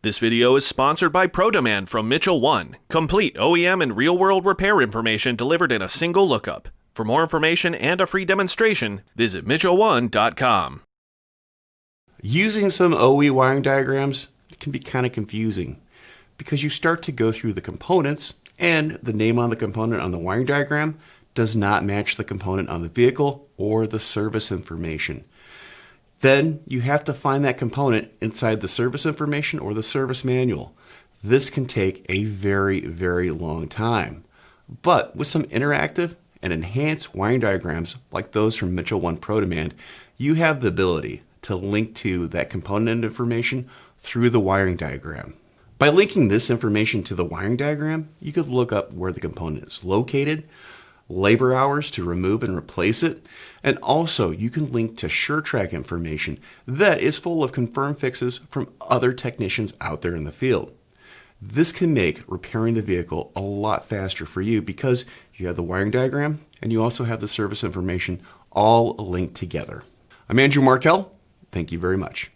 This video is sponsored by ProDemand from Mitchell 1. Complete OEM and real-world repair information delivered in a single lookup. For more information and a free demonstration, visit mitchell1.com. Using some OE wiring diagrams can be kind of confusing because you start to go through the components and the name on the component on the wiring diagram does not match the component on the vehicle or the service information. Then you have to find that component inside the service information or the service manual. This can take a very, very long time. But with some interactive and enhanced wiring diagrams like those from Mitchell 1 ProDemand, you have the ability to link to that component information through the wiring diagram. By linking this information to the wiring diagram, you could look up where the component is located, labor hours to remove and replace it, and also you can link to SureTrack information that is full of confirmed fixes from other technicians out there in the field. This can make repairing the vehicle a lot faster for you because you have the wiring diagram and you also have the service information all linked together. I'm Andrew Markell. Thank you very much.